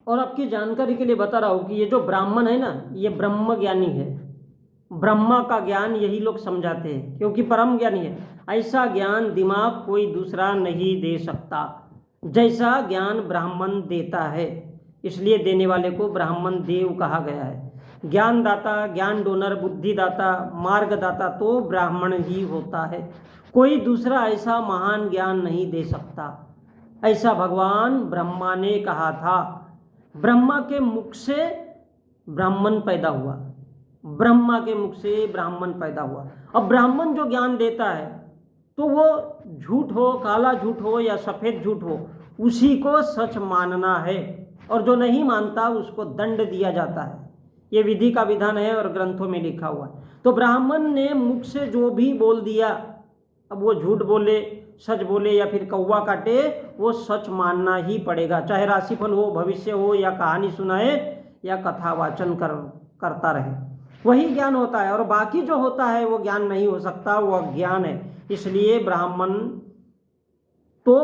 और आपकी जानकारी के लिए बता रहा हूँ कि ये जो ब्राह्मण है ना, ये ब्रह्म ज्ञानी है। ब्रह्मा का ज्ञान यही लोग समझाते हैं, क्योंकि परम ज्ञानी है। ऐसा ज्ञान दिमाग कोई दूसरा नहीं दे सकता जैसा ज्ञान ब्राह्मण देता है। इसलिए देने वाले को ब्राह्मण देव कहा गया है। ज्ञानदाता, ज्ञान डोनर, बुद्धिदाता, मार्गदाता तो ब्राह्मण ही होता है। कोई दूसरा ऐसा महान ज्ञान नहीं दे सकता, ऐसा भगवान ब्रह्मा ने कहा था। ब्रह्मा के मुख से ब्राह्मण पैदा हुआ, ब्रह्मा के मुख से ब्राह्मण पैदा हुआ। अब ब्राह्मण जो ज्ञान देता है तो वो झूठ हो, काला झूठ हो या सफ़ेद झूठ हो, उसी को सच मानना है, और जो नहीं मानता उसको दंड दिया जाता है। ये विधि का विधान है और ग्रंथों में लिखा हुआ है। तो ब्राह्मण ने मुख से जो भी बोल दिया, अब वो झूठ बोले, सच बोले या फिर कौवा काटे, वो सच मानना ही पड़ेगा। चाहे राशिफल हो, भविष्य हो, या कहानी सुनाए या कथा वाचन करता रहे, वही ज्ञान होता है। और बाकी जो होता है वो ज्ञान नहीं हो सकता, वो अज्ञान है। इसलिए ब्राह्मण तो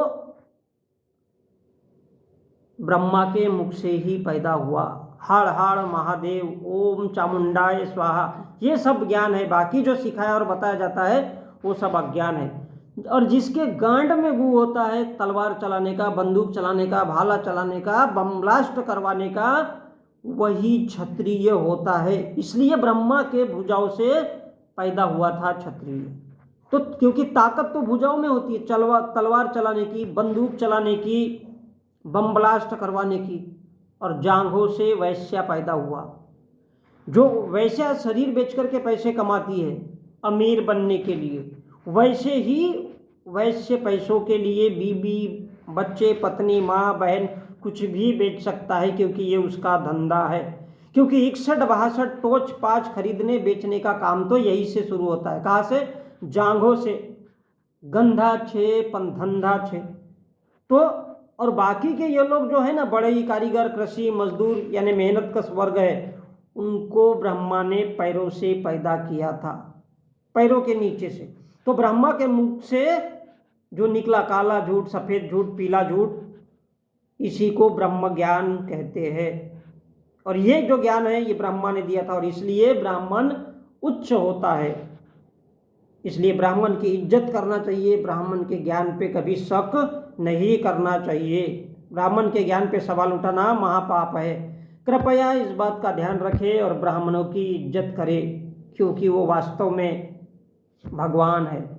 ब्रह्मा के मुख से ही पैदा हुआ। हाड़ हाड़ महादेव, ओम चामुंडाय स्वाहा, ये सब ज्ञान है। बाकी जो सिखाया और बताया जाता है वो सब अज्ञान है। और जिसके गांड में गू होता है तलवार चलाने का, बंदूक चलाने का, भाला चलाने का, बम ब्लास्ट करवाने का, वही क्षत्रिय होता है। इसलिए ब्रह्मा के भुजाओं से पैदा हुआ था क्षत्रिय। तो क्योंकि ताकत तो भुजाओं में होती है, तलवार चलाने की, बंदूक चलाने की, बम ब्लास्ट करवाने की। और जांघों से वैश्या पैदा हुआ। जो वैश्या शरीर बेच करके पैसे कमाती है अमीर बनने के लिए, वैसे ही वैश्य पैसों के लिए बीबी, बच्चे, पत्नी, माँ, बहन कुछ भी बेच सकता है, क्योंकि ये उसका धंधा है। क्योंकि 61-62 टोच पाँच खरीदने बेचने का काम तो यही से शुरू होता है। कहाँ से? जांघों से। गंधा छे धंधा छे। तो और बाकी के ये लोग जो है ना, बड़े ही कारीगर, कृषि मजदूर, यानी मेहनत कश वर्ग है, उनको ब्रह्मा ने पैरों से पैदा किया था, पैरों के नीचे से। तो ब्रह्मा के मुख से जो निकला काला झूठ, सफ़ेद झूठ, पीला झूठ, इसी को ब्रह्म ज्ञान कहते हैं। और ये जो ज्ञान है ये ब्रह्मा ने दिया था, और इसलिए ब्राह्मण उच्च होता है। इसलिए ब्राह्मण की इज्जत करना चाहिए, ब्राह्मण के ज्ञान पे कभी शक नहीं करना चाहिए। ब्राह्मण के ज्ञान पे सवाल उठाना महापाप है। कृपया इस बात का ध्यान रखें और ब्राह्मणों की इज्जत करें, क्योंकि वो वास्तव में भगवान है।